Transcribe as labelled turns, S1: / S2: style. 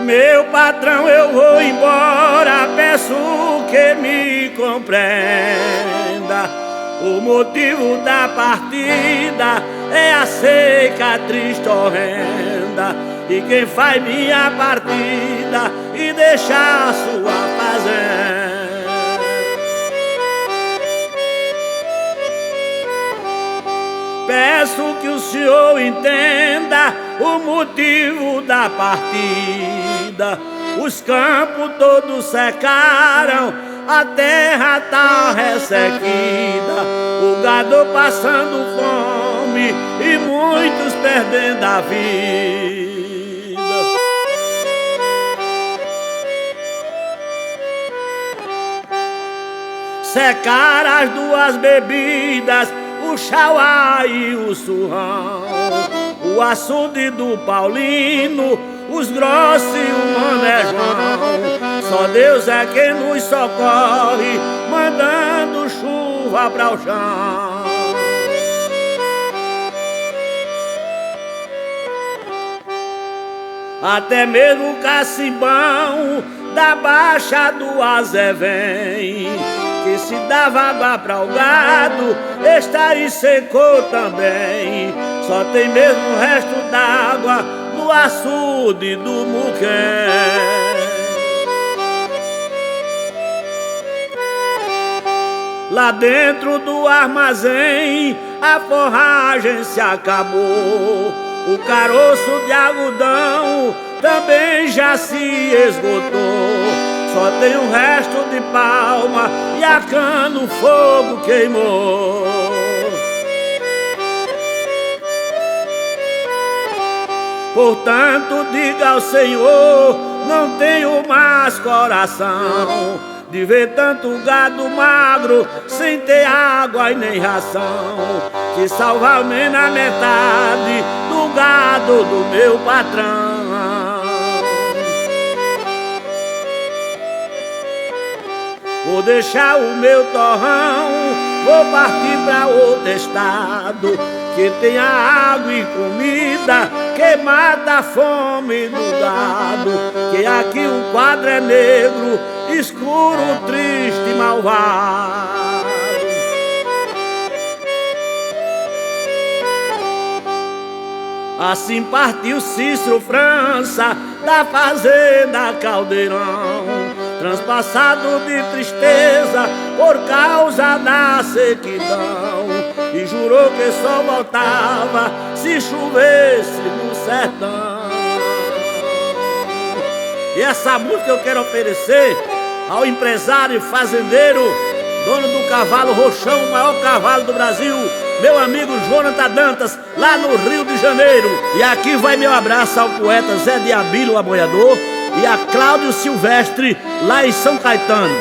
S1: Meu patrão, eu vou embora, peço que me compreenda. O motivo da partida é a seca triste horrenda, e quem faz minha partida e deixa a sua fazenda. Peço que o senhor entenda o motivo da partida. Os campos todos secaram, a terra tá ressequida, o gado passando fome e muitos perdendo a vida. Secaram as duas bebidas, o chauá e o surrão, o açude do Paulino, os grossos e o manejão. Só Deus é quem nos socorre, mandando chuva para o chão. Até mesmo o cacimbão da Baixa do Azevém, que se dava água para o gado, está aí secou também. Só tem mesmo o resto d'água no açude do Muquém. Lá dentro do armazém a forragem se acabou, o caroço de algodão também já se esgotou. Só tem um resto de palma e a cana o fogo queimou. Portanto, diga ao Senhor, não tenho mais coração de ver tanto gado magro sem ter água e nem ração, que salvar menos a metade do gado do meu patrão. Vou deixar o meu torrão, vou partir pra outro estado, que tenha água e comida, que mata a fome do gado. Que aqui o quadro é negro, escuro, triste e malvado. Assim partiu Cícero França da fazenda Caldeirão, transpassado de tristeza por causa da sequidão, e jurou que só voltava se chovesse no sertão. E essa música eu quero oferecer ao empresário e fazendeiro, dono do cavalo Roxão, o maior cavalo do Brasil, meu amigo Jonathan Dantas, lá no Rio de Janeiro. E aqui vai meu abraço ao poeta Zé de Abílio, o aboiador, e a Cláudio Silvestre, lá em São Caetano.